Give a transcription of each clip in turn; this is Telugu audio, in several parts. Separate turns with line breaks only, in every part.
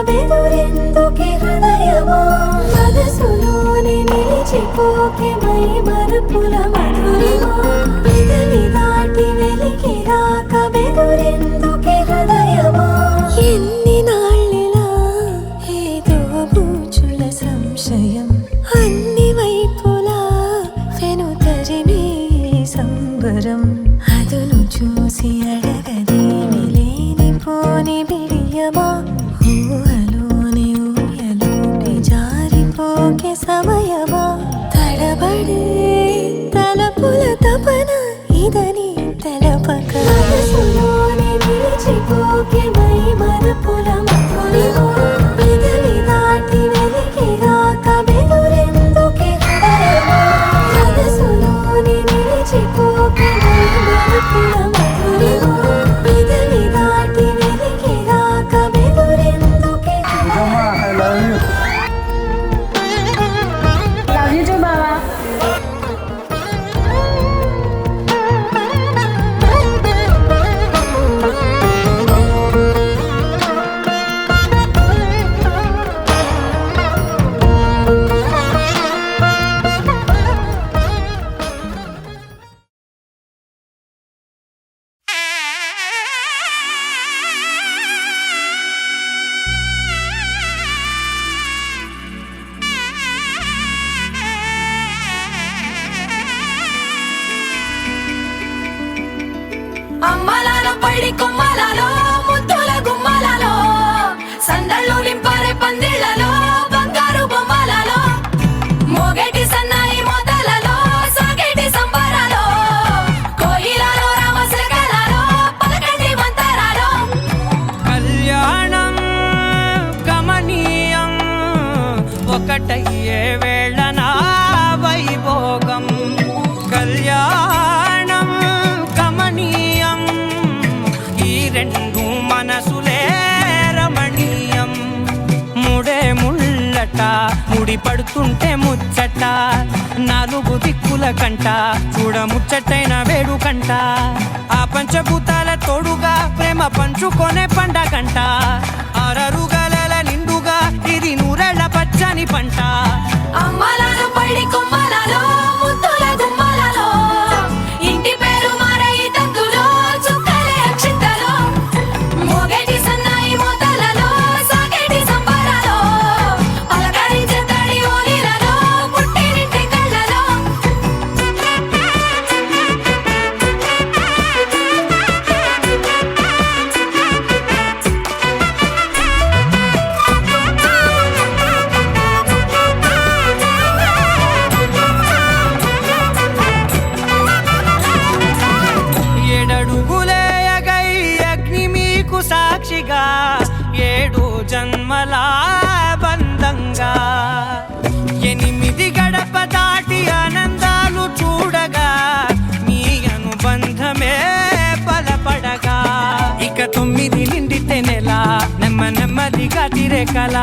బెదురెందుకే హృదయమా మనసులోనే నిలిచిపోకే మై మరుపుల మధురిమా పెదవి దాటి వెలికి రాక బెదురెందుకే హృదయమా ఎన్ని నాళ్ళిలా ఏదో బూచుల సంశయం అన్ని వైపులా వెను తరిమే సంబరం అదును చూసి అడగదేమి లేనిపోని బిడియమా ఊహలోని ఊయలోకి జారిపోకే సమయమా తడబడే తలపుల తపన ఇదని తెలపక మనసులోని నిలిచిపోకే మై మరుపుల మధురిమా పెదవి దాటి వెలికి రాక బెదురెందుకే హృదయమా మనసులోని నిలిచిపోకే మై మరుపుల మధురిమా పెదవి దాటి వెలికి రాక బెదురెందుకే
I love you.
Love you too, Baba.
అమ్మలాలో పడి కొమ్మలలో ముద్దుల గుమ్మలలో సందళ్ళు నింపారే పందిళ్లలో బంగారు బొమ్మలలో మోగేటి సన్నాయి మోతలలో సాగేటి సంబరాలో కోయిలలో రామశకలలో పలకండి మంతరాలో
కళ్యాణం గమనీయం ఒకటయ్యే వేళ నా వైభోగం కళ్యాణం గమనీయం ఈ రెండు మనసులే రమణీయం ముడే ముళ్ళట ముడి పడుతుంటే ముచ్చట నాలుగు దిక్కుల కంట చూడ ముచ్చటైన వేడుకంట ఆ పంచభూతాల తోడుగా ప్రేమ పంచుకొనే పండగంట ఆరరుగల నిండుగా ఇది నూరెళ్ళ పచ్చని పంట
అమ్మలాలో పడి కొమ్మలలో ముద్దుల గుమ్మలలో ఇంటి పేరు మారయి తంతులో చుక్కలే అక్షింతలో మోగేటి సన్నాయి మోతలలో సాగేటి సంబరాలో పలకరించే తడి ఓలిలలో పుట్టినింటి కళ్ళలో
ఏడడుగులేయగై అగ్ని మీకు సాక్షిగా ఏడు జన్మల బంధంగా ఎనిమిది గడప దాటి ఆనందాలు చూడగా మీ అనుబంధమే బలపడగా ఇక 9 నిండితే నెల నెమ్మదిగా తిరే కల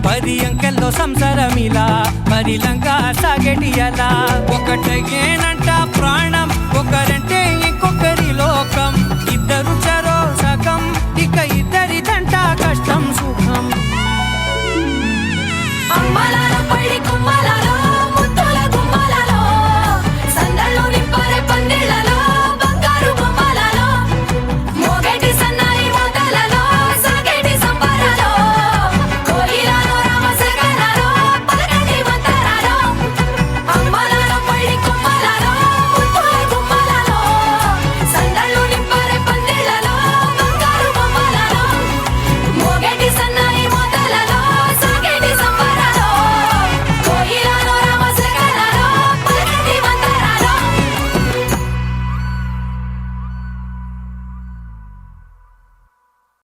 10 అంకెల్లో సంసారమిలా పరిలంగా సాగటి అలా ఒకటేనంట ప్రాణం ఒకరంటే ఇంకొకరి లోకం ఇద్దరు